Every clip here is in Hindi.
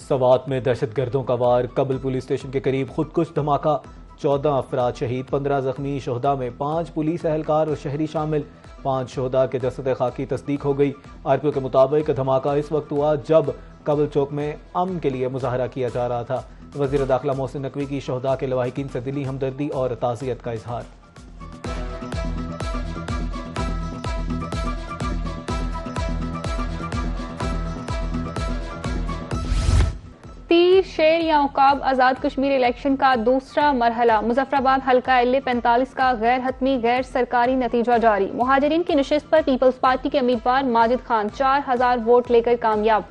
सवात में दहशतगर्दों का वार, कबल पुलिस स्टेशन के करीब खुदकुश धमाका, 14 अफराद शहीद, 15 जख्मी। शोहदा में 5 पुलिस एहलकार और शहरी शामिल। 5 शोहदा के जसद खाकी तस्दीक हो गई। आरपीओ के मुताबिक धमाका इस वक्त हुआ जब कबल चौक में अमन के लिए मुजाहरा किया जा रहा था। वज़ीर दाखिला मोहसिन नकवी की शोहदा के लवाहिकीन से दिली हमदर्दी और ताज़ियत का इजहार। तीर शेर या उकाब आज़ाद कश्मीर इलेक्शन का दूसरा मरहला। मुजफ्फराबाद हल्का LA 45 का गैर हतमी गैर सरकारी नतीजा जारी। मुहाजिरीन की नशिस्त पर पीपल्स पार्टी के उम्मीदवार माजिद खान 4000 वोट लेकर कामयाब।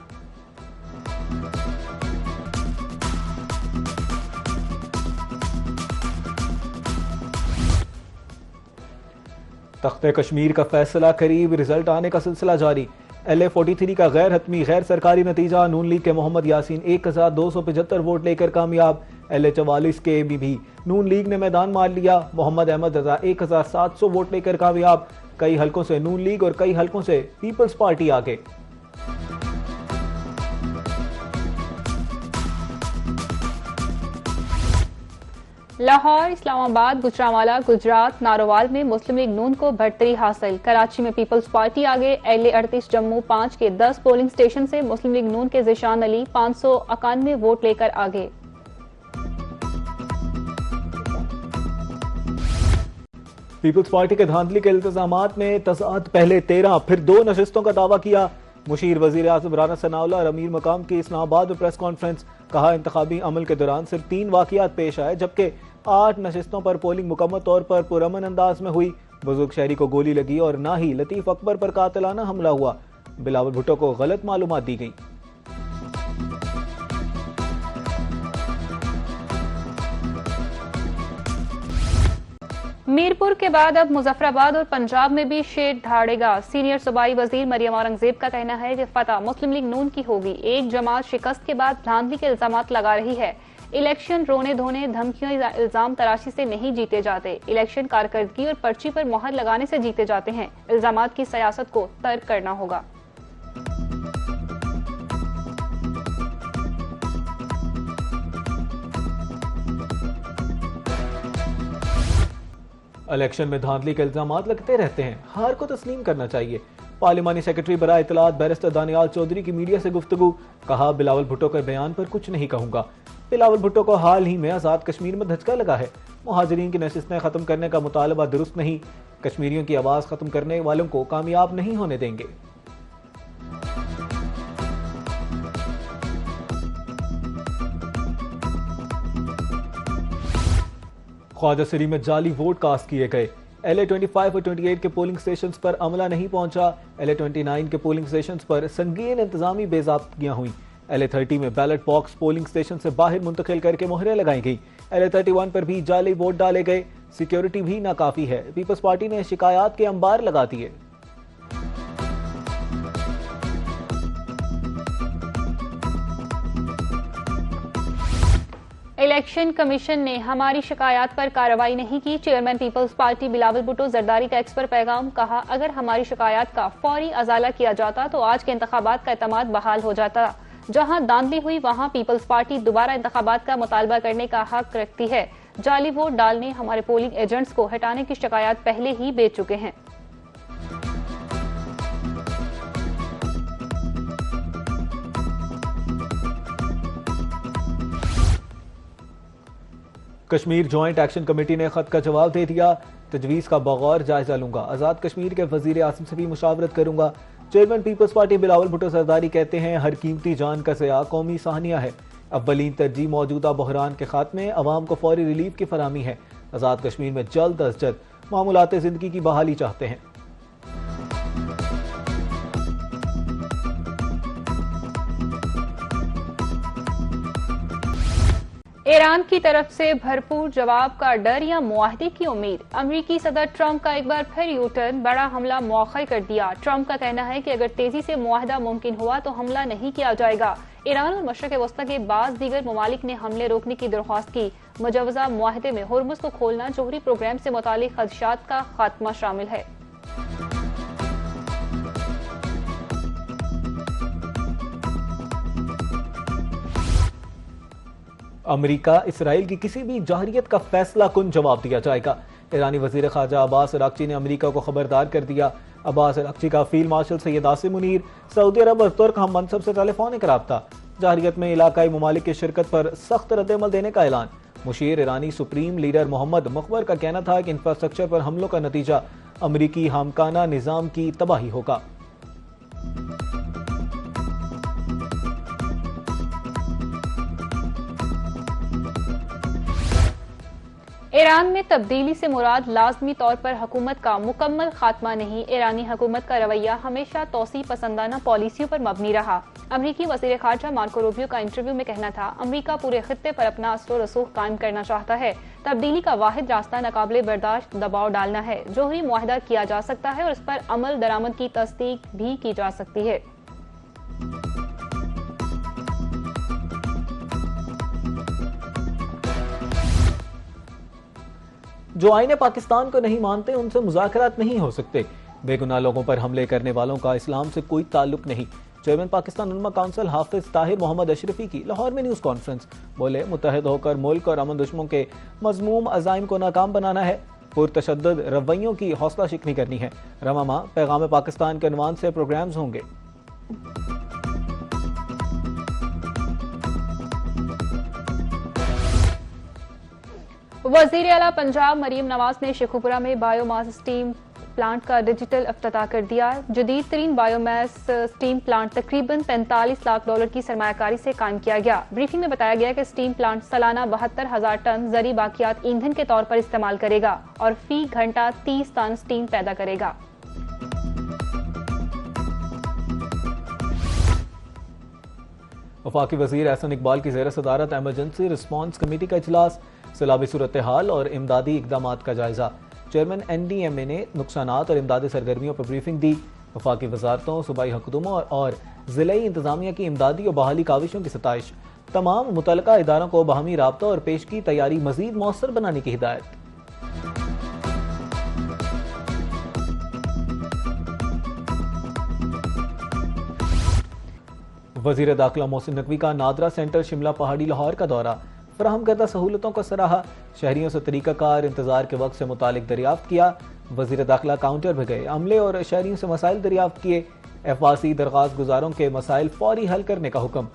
तख्ते कश्मीर का फैसला करीब, रिजल्ट आने का सिलसिला जारी। LA 43 का गैर हतमी गैर सरकारी नतीजा, नून लीग के मोहम्मद यासीन 1275 वोट लेकर कामयाब। LA 44 के भी नून लीग ने मैदान मार लिया। मोहम्मद अहमद रजा 1700 वोट लेकर कामयाब। कई हलकों से नून लीग और कई हलकों से पीपल्स पार्टी आगे। लाहौर, इस्लामाबाद, गुजरांवाला, गुजरात, नारोवाल में मुस्लिम लीग नून को बढ़तरी हासिल। कराची में पीपल्स पार्टी आगे। LA 38 जम्मू 5 के 10 पोलिंग स्टेशन से मुस्लिम लीग नून के ज़िशान अली 591 वोट लेकर आगे। पीपल्स पार्टी के धांधली के इल्तिजामात में तजाद, पहले 13 फिर 2 नशिस्तों का दावा किया। मुशीर वजीर आज़म राना सनाउल्लाह और अमीर मकाम की इस्लामाबाद में प्रेस कॉन्फ्रेंस। कहा, इंतखाबी अमल के दौरान सिर्फ 3 वाक़ियात पेश आए, जबकि 8 नशिस्तों पर पोलिंग मुकम्मल तौर पर पुरअमन अंदाज में हुई। बुजुर्ग शहरी को गोली लगी और ना ही लतीफ अकबर पर कातिलाना हमला हुआ। बिलावल भुट्टो को गलत मालूमात दी गई। मीरपुर के बाद अब मुजफ्फराबाद और पंजाब में भी शेर ढाड़ेगा। सीनियर सूबाई वजीर मरियम औरंगजेब का कहना है कि फतह मुस्लिम लीग नून की होगी। एक जमात शिकस्त के बाद धांधली के इल्जामात लगा रही है। इलेक्शन रोने धोने, धमकियों, इल्जाम तराशी से नहीं जीते जाते। इलेक्शन कारकर्दगी और पर्ची पर मोहर लगाने से जीते जाते हैं। इल्जामात की सियासत को तर्क करना होगा। इलेक्शन में धांधली के इल्जामात लगते रहते हैं, हार को तस्लीम करना चाहिए। पार्लिमानी सेक्रेटरी बराए इत्तलात बैरिस्टर दानियाल चौधरी की मीडिया से गुफ्तगू। कहा, बिलावल भुट्टो के बयान पर कुछ नहीं कहूंगा। बिलावल भुट्टो को हाल ही में आज़ाद कश्मीर में धचका लगा है। मुहाजिरीन की नशिस्तें खत्म करने का मुतालबा दुरुस्त नहीं। कश्मीरियों की आवाज खत्म करने वालों को कामयाब नहीं होने देंगे। ख्वाजा सरी में जाली वोट कास्ट किए गए। LA 25 और 28 के पोलिंग स्टेशंस पर अमला नहीं पहुंचा। LA 29 के पोलिंग स्टेशंस पर संगीन इंतजामी बेज़ाब्तियां हुई। LA 30 में बैलेट बॉक्स पोलिंग स्टेशन से बाहर मुंतकिल करके मोहरें लगाई गई। LA 31 पर भी जाली वोट डाले गए। सिक्योरिटी भी नाकाफी है। पीपल्स पार्टी ने शिकायत के अंबार लगा दिए। इलेक्शन कमीशन ने हमारी शिकायत पर कार्रवाई नहीं की। चेयरमैन पीपल्स पार्टी बिलावल भुट्टो जरदारी का एक्स पर पैगाम। कहा, अगर हमारी शिकायत का फौरी अजाला किया जाता तो आज के इंतखाबात का एतमाद बहाल हो जाता। जहां धांधली हुई वहां पीपल्स पार्टी दोबारा इंतखाबात का मुतालबा करने का हक रखती है। जाली वोट डालने, हमारे पोलिंग एजेंट्स को हटाने की शिकायत पहले ही भेज चुके हैं। कश्मीर जॉइंट एक्शन कमेटी ने खत का जवाब दे दिया। तजवीज़ का बगौर जायजा लूंगा। आज़ाद कश्मीर के वजीर आसिम से भी मुशावरत करूंगा। चेयरमैन पीपल्स पार्टी बिलावल भुट्टो सरदारी कहते हैं, हर कीमती जान का ज़या कौमी साहनिया है। अव्वलीन तरजीह मौजूदा बहरान के खात्मे, अवाम को फौरी रिलीफ की फराहमी है। आज़ाद कश्मीर में जल्द अज जल्द मामूलात जिंदगी की बहाली चाहते हैं। ईरान की तरफ से भरपूर जवाब का डर या मुआहदे की उम्मीद। अमेरिकी सदर ट्रंप का एक बार फिर यू टर्न, बड़ा हमला मौखर कर दिया। ट्रंप का कहना है कि अगर तेजी से मुआहदा मुमकिन हुआ तो हमला नहीं किया जाएगा। ईरान और मशरक़ वस्ता के बाद दीगर ममालिक ने हमले रोकने की दरख्वास्त की। मुजवजा मुआहदे में हुर्मुज़ को खोलना, जोहरी प्रोग्राम से मुतालिक खदशात का खात्मा शामिल है। अमेरिका इसराइल की किसी भी जाहिरियत का फैसला कुन जवाब दिया जाएगा। ईरानी वजीर खारजा अब्बास अराक्ची ने अमेरिका को खबरदार कर दिया। अब्बास अराक्ची का फील्ड मार्शल सैयद आसिम मुनीर, सऊदी अरब और तुर्क हम मनसब से टेलीफोनिक राब्ता। जाहिरियत में इलाकाई ममालिक की शिरकत पर सख्त रद्दअमल देने का ऐलान। मुशीर ईरानी सुप्रीम लीडर मोहम्मद मुखबर का कहना था कि इंफ्रास्ट्रक्चर पर हमलों का नतीजा अमरीकी हामकाना निजाम की तबाही होगा। ईरान में तब्दीली से मुराद लाजमी तौर पर हुकूमत का मुकम्मल खात्मा नहीं। ईरानी हुकूमत का रवैया हमेशा तौसी पसंदाना पॉलिसियों पर मबनी रहा। अमरीकी वज़ीर ख़ारजा मार्को रूबियो का इंटरव्यू में कहना था, अमरीका पूरे खित्ते पर अपना असर रसूख कायम करना चाहता है। तब्दीली का वाहिद रास्ता नाकाबिले बर्दाश्त दबाव डालना है। जोहरी मुआहदा किया जा सकता है और इस पर अमल दरामद की तस्दीक भी की जा सकती है। जो आईने पाकिस्तान को नहीं मानते उनसे मुज़ाकरात नहीं हो सकते। बेगुनाह लोगों पर हमले करने वालों का इस्लाम से कोई ताल्लुक नहीं। चेयरमैन पाकिस्तान उलमा काउंसिल हाफिज ताहिर मोहम्मद अशरफी की लाहौर में न्यूज़ कॉन्फ्रेंस। बोले, मुत्तहिद होकर मुल्क और अमन दुश्मनों के मजमूम अज़ाइम को नाकाम बनाना है। पुरतशद्दुद रवैयों की हौसला शिकनी करनी है। रमामा पैगाम पाकिस्तान के अनवान से प्रोग्राम्स होंगे। वज़ीर आला पंजाब मरीम नवाज ने शेखुपुरा में बायोमास स्टीम प्लांट का डिजिटल इफ्तिताह कर दिया। जदीद तरीन बायोमास स्टीम प्लांट तकरीबन 45 लाख डॉलर की सरमायाकारी से कायम किया गया। ब्रीफिंग में बताया गया कि स्टीम प्लांट सालाना 72,000 टन जरी बाकियात ईंधन के तौर पर इस्तेमाल करेगा और फी घंटा 30 टन स्टीम पैदा करेगा। वफाकी वज़ीर एहसन इकबाल की ज़ेर सदारत एमरजेंसी रिस्पॉन्स कमेटी का इजलास। सैलाबी सूरत हाल और इमदादी इकदामात का जायजा। चेयरमैन NDMA ने नुकसानात और इमदादी सरगर्मियों पर ब्रीफिंग दी। वफाकी वजारतों, सूबाई हुकूमतों और ज़िलाई इंतजामिया की इमदादी और बहाली काविशों की सताइश। तमाम मुतल्लिका इदारों को बाहमी राब्ता और पेश की तैयारी मजीद मौसर बनाने की हिदायत। वज़ीर दाखिला मोहसिन नकवी का नादरा सेंटर शिमला पहाड़ी लाहौर का दौरा। फराहम करदा सहूलतों को सराहा। शहरियों से तरीकाकार इंतजार के वक्त से मुतालिक दरियाफ्त किया। वज़ीर दाखिला काउंटर पर गए, अमले और शहरियों से मसाइल दरियाफ्त किए। एफवासी दरख्वास्त गुजारों के मसाइल फौरी हल करने का हुक्म।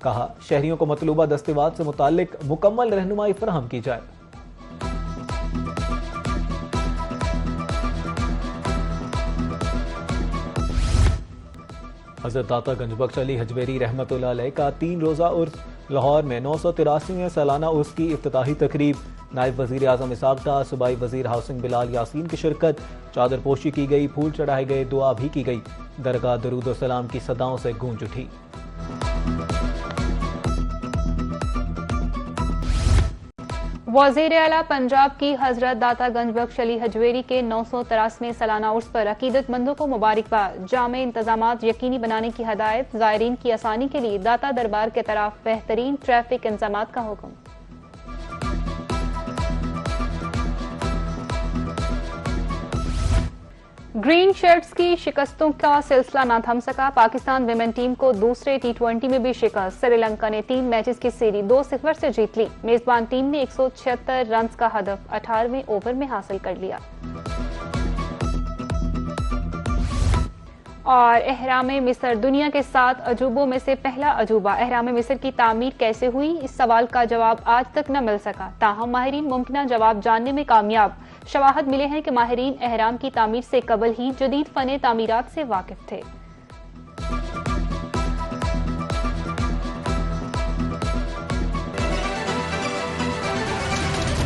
कहा, शहरियों को मतलूबा दस्तेवाद से मुतालिक मुकम्मल रहनुमाई फराहम की जाए। हज़रत दाता गंजबख्श अली हजवेरी रहमतुल्लाह अलैह का 3 रोज़ा उर्स। लाहौर में 983वें सालाना उर्स की इफ्तिताही तकरीब। नायब वज़ीर आज़म इसहाक डार, सूबाई वज़ीर हाउसिंग बिलाल यासीन की शिरकत। चादर पोशी की गई, फूल चढ़ाए गए, दुआ भी की गई। दरगाह दरूद और सलाम की सदाओं से गूंज उठी। वज़ीर आला पंजाब की हजरत दाता गंजबख्श अली हजवेरी के 983वें सालाना उर्स पर अकीदतमंदों को मुबारकबाद। जामे इंतजामात यकीनी बनाने की हदायत। ज़ायरीन की आसानी के लिए दाता दरबार के तरफ बेहतरीन ट्रैफिक इंतजामात का हुक्म। ग्रीन शर्ट्स की शिकस्तों का सिलसिला न थम सका। पाकिस्तान विमेन टीम को दूसरे T20 में भी शिकस्त। श्रीलंका ने 3 मैचेस की सीरीज 2-0 से जीत ली। मेजबान टीम ने 176 रन का हदफ 18वें ओवर में हासिल कर लिया। और एहराम मिस्र दुनिया के 7 अजूबों में से पहला अजूबा। एहराम मिस्र की तामीर कैसे हुई, इस सवाल का जवाब आज तक न मिल सका। ताहम माहिरीन मुमकिन जवाब जानने में कामयाब। शवाहद मिले हैं कि माहिरीन एहराम की तामीर से कबल ही जदीद फने तामीरात से वाकिफ थे।